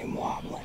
him wobbling.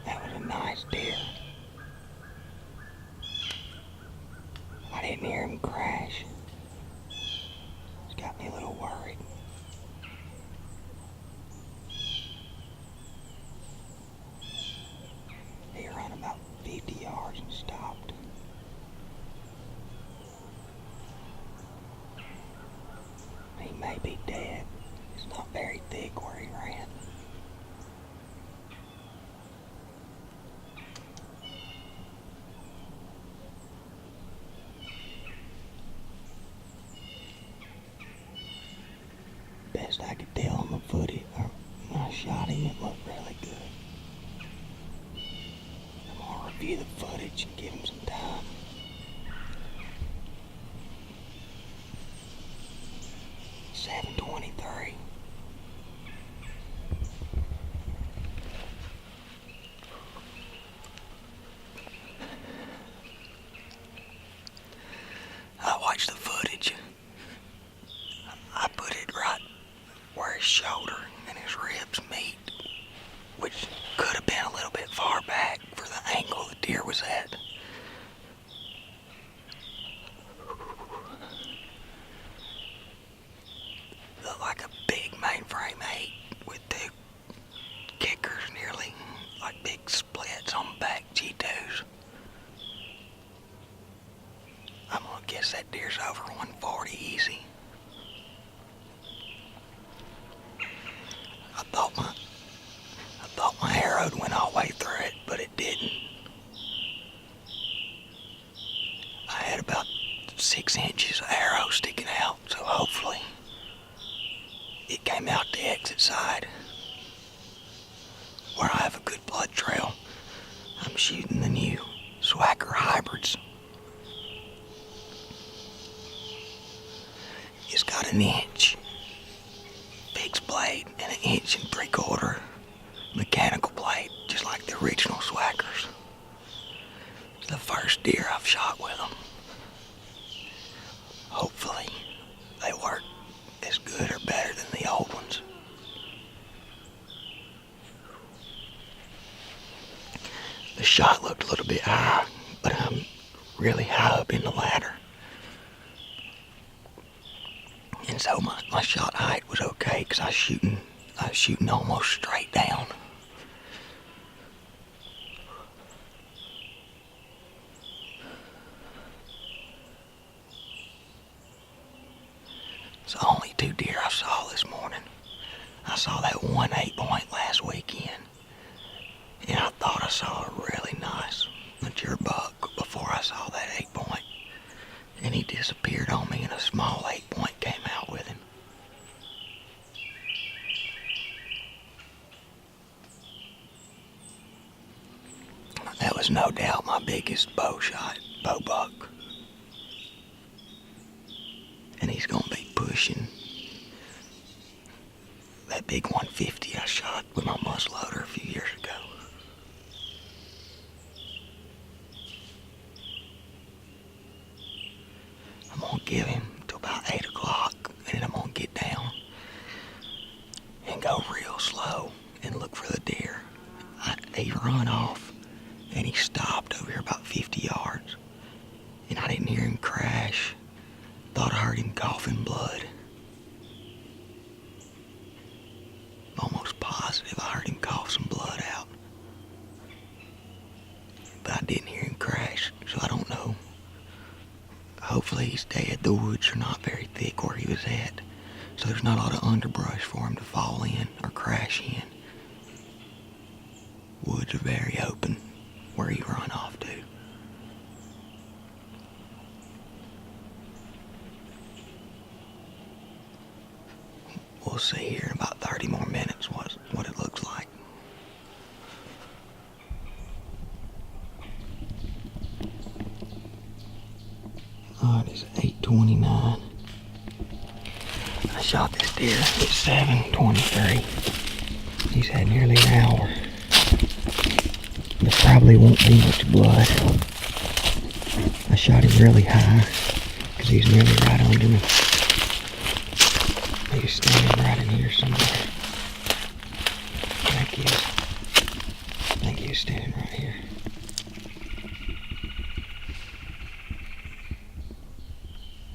That was a nice deer. I didn't hear him crash. It's got me a little worried. He ran about 50 yards and stopped. He may be dead. It's not very thick where he ran. Best I could tell on the footage, when I shot him, it looked really good. I'm gonna review the footage and give him some time. .723. I watched the footage. I put it right where his shoulder and his ribs meet, which could have been a little bit far back for the angle the deer was at. Looked like a big mainframe 8 with two kickers nearly like big splits on the back G2s. I'm gonna guess that deer's over 140 easy. I thought my arrow went all the way through it, but it didn't. I had about 6 inches of arrow sticking out, so hopefully it came out the exit side where I have a good blood trail. I'm shooting the new swhacker hybrids. It's got an inch fixed blade and an inch and 3/4 mechanical blade, just like the original swhackers. It's the first deer I've shot with them. Hopefully they work as good or better than the old ones. The shot looked a little bit high, but I'm really high up in the ladder. And so my shot height was okay because I was shooting almost straight down. It's the only 2 deer I saw this morning. I saw that one 8-point last weekend, and I thought I saw a really nice mature buck before I saw that 8-point. And he disappeared on me, and a small 8-point came out with him. That was no doubt my biggest bow buck. And he's gonna be pushing that big 150 I shot with my muzzleloader a few years ago. I'm gonna give him till about 8 o'clock, and then I'm gonna get down and go real slow and look for the deer. He run off and he stopped over here about 50 yards, and I didn't hear him crash. Thought I heard him coughing blood. Almost positive I heard him cough some blood out. But I didn't hear him crash, so I don't know. Hopefully he's dead. The woods are not very thick where he was at, so there's not a lot of underbrush for him to fall in or crash in. Woods are very open where he run off to. we'll see here in about 30 more minutes what it looks like. Alright, it's 8:29. I shot this deer at 7:23. He's had nearly an hour. There probably won't be much blood. I shot him really high because he's nearly right under me. He's standing right in here somewhere. I think he was standing right here.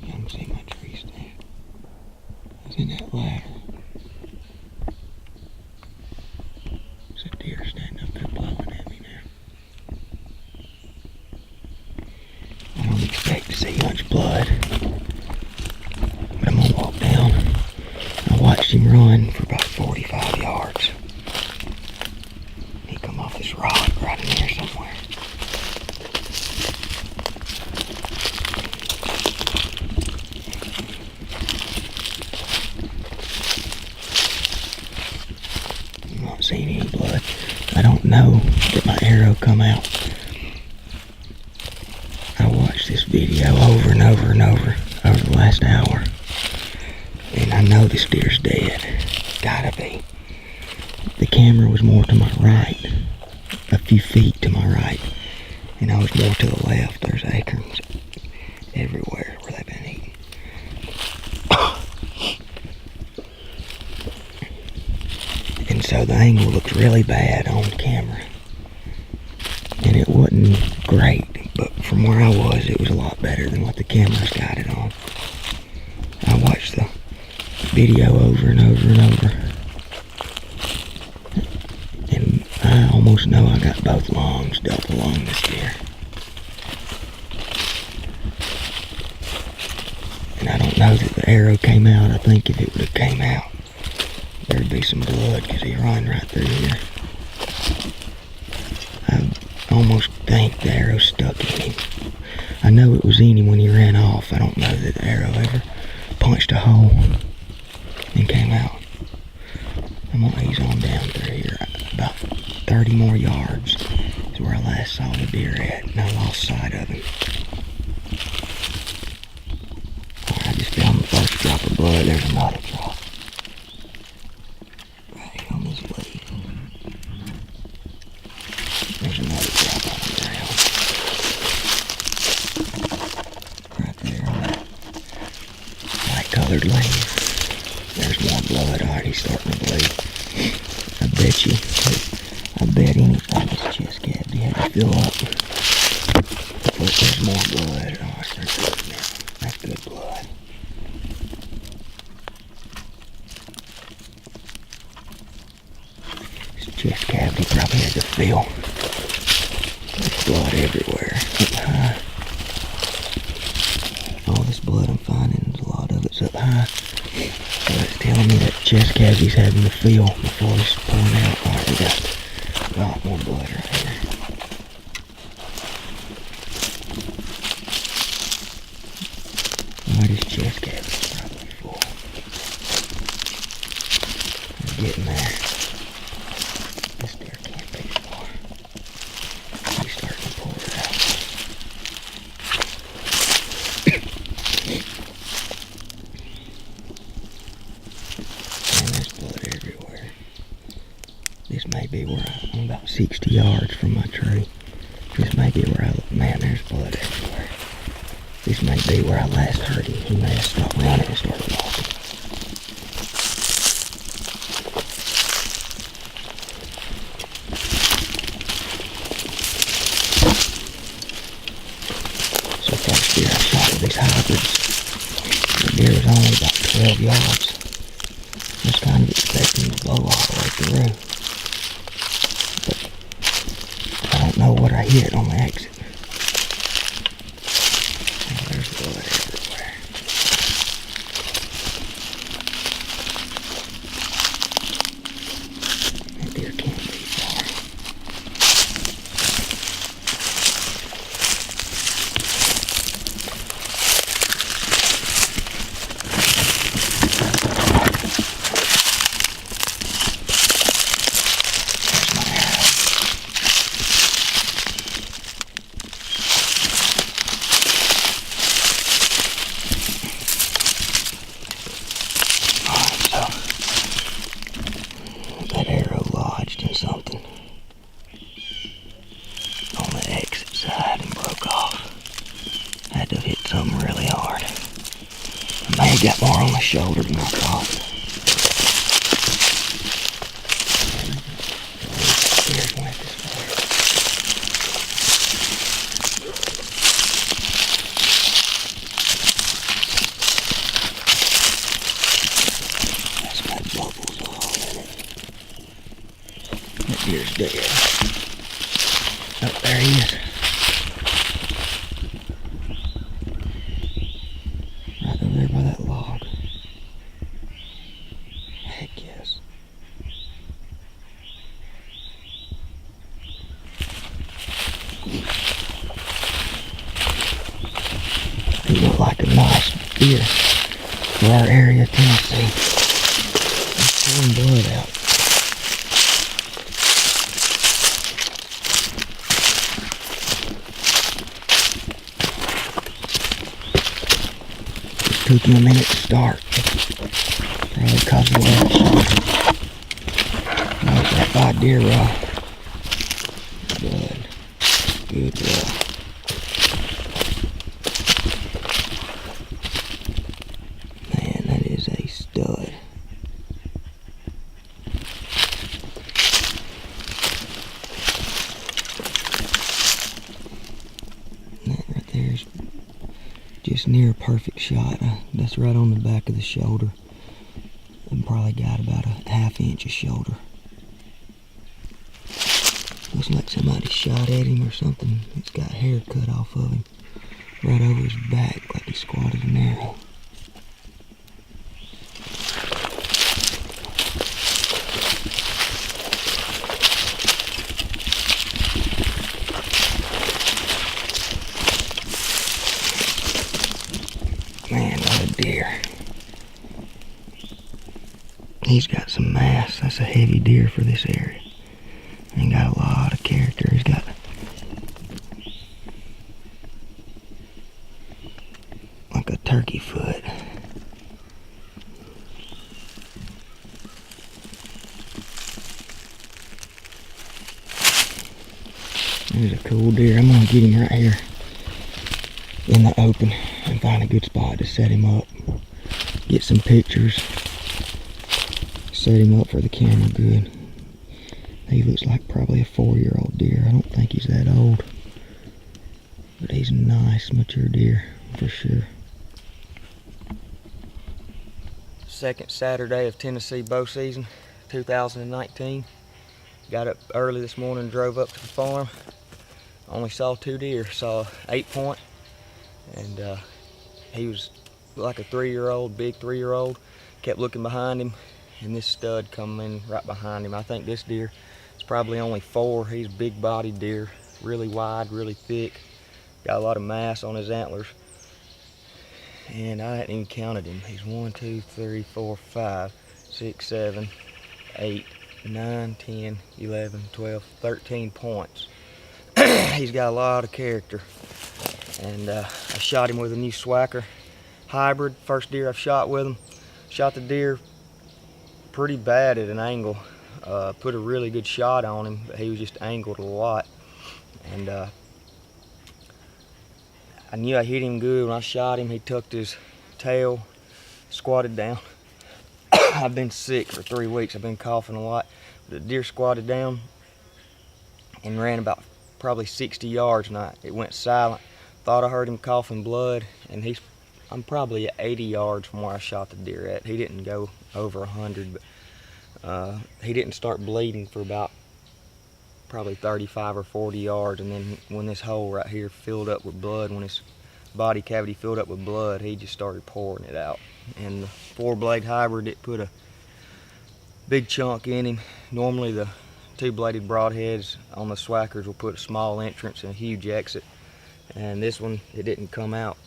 You don't see my tree stand. It's in that ladder. There's a deer standing up there blowing at me now. I don't expect to see much blood, but I'm gonna walk down. I watched him run for about 45 yards. He come off this rock right in here somewhere. I'm not seeing any blood. I don't know that my arrow come out. I watched this video over and over and over the last hour. And I know this deer's dead. Gotta be. The camera was more to my right, a few feet to my right, and I was more to the left. There's acorns everywhere where they've been eaten. And so the angle looks really bad on camera. And it wasn't great, but from where I was, it was a lot better than what the camera's got it on. I watched the video over and over and over, and I almost know I got both lungs double on this deer. And I don't know that the arrow came out. I think if it would have came out, there'd be some blood because he run right through here. I almost think the arrow stuck in him. I know it was in him when he ran off. I don't know that the arrow ever punched a hole and came out. I'm gonna ease on down through here. About 30 more yards is where I last saw the deer at, and I lost sight of him. Alright, I just found the first drop of blood. There's another drop. Right here on this leaf. There's another drop on the ground. Right there on that light colored leaf. There's more blood. Alright, he's starting to bleed. I bet anything his chest cavity had to fill up. But there's more blood. Alright, there's good now. That's good blood. His chest cavity probably had to fill. There's blood everywhere. Up high. All this blood I'm finding, a lot of it's up high. So it's telling me that chest cavity's having to fill before it's pouring out. Alright, we got a lot more blood right here. Alright, his chest cavity's probably full. I'm getting there. This deer can't be far. He's starting to pour it out. This may be where I'm about 60 yards from my tree. This may be where man, there's blood everywhere. This may be where I last heard him. He may have stopped running and started walking. So first deer I shot of these hybrids. The deer was only about 12 yards. I was kind of expecting to blow all the way through. I don't know what I hit on the exit. Oh, there's blood everywhere. That deer can't be far. He got more on the shoulder than I thought. That's got bubbles all in it. That deer's dead. Oh, there he is. Right over there by that log. Heck yes. He looked like a nice deer for our area of Tennessee. He's pulling blood out. Took him a minute to start. Probably because of the last shot. Like that by deer raw. Blood. Good blood. Man, that is a stud. That right there is just near a perfect shot. That's right on the back of the shoulder. And probably got about a ½ inch of shoulder. Looks like somebody shot at him or something. It's got hair cut off of him. Right over his back like he squatted an arrow. Man, what a deer. He's got some mass. That's a heavy deer for this area. He got a lot of character. He's got like a turkey foot. There's a cool deer. I'm gonna get him right here in the open and find a good spot to set him up. Get some pictures. Set him up for the camera good. He looks like probably a 4-year-old deer. I don't think he's that old. But he's a nice, mature deer for sure. Second Saturday of Tennessee bow season, 2019. Got up early this morning, drove up to the farm. Only saw 2 deer. Saw 8-point, and he was like a 3-year-old, big 3-year-old. Kept looking behind him, and this stud come in right behind him. I think this deer is probably only 4. He's a big-bodied deer, really wide, really thick. Got a lot of mass on his antlers. And I hadn't even counted him. He's 1, 2, 3, 4, 5, 6, 7, 8, 9, 10, 11, 12, 13 points. He's got a lot of character. And I shot him with a new swhacker hybrid. First deer I've shot with him. Shot the deer pretty bad at an angle. Put a really good shot on him, but he was just angled a lot. And I knew I hit him good when I shot him. He tucked his tail, squatted down. I've been sick for 3 weeks. I've been coughing a lot. The deer squatted down and ran about probably 60 yards, and it went silent. Thought I heard him coughing blood, and I'm probably at 80 yards from where I shot the deer at. He didn't go over 100, but he didn't start bleeding for about probably 35 or 40 yards, and then when this hole right here filled up with blood, when his body cavity filled up with blood, he just started pouring it out. And the 4-blade hybrid, it put a big chunk in him. Normally the 2-bladed broadheads on the swhackers will put a small entrance and a huge exit, and this one, it didn't come out.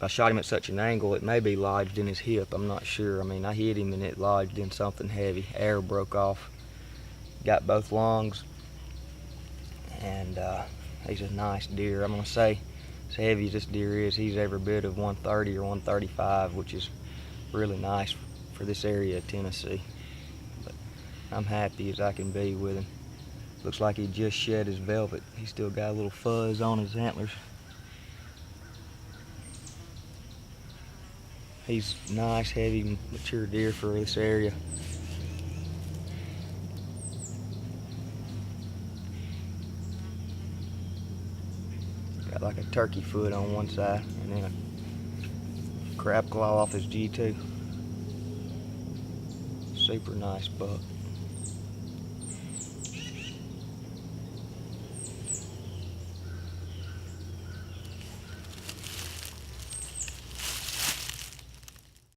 I shot him at such an angle, it may be lodged in his hip, I'm not sure. I mean, I hit him and it lodged in something heavy. Air broke off. Got both lungs, and he's a nice deer. I'm gonna say, as heavy as this deer is, he's every bit of 130 or 135, which is really nice for this area of Tennessee. But I'm happy as I can be with him. Looks like he just shed his velvet. He's still got a little fuzz on his antlers. He's nice, heavy, mature deer for this area. Got like a turkey foot on one side and then a crab claw off his G2. Super nice buck.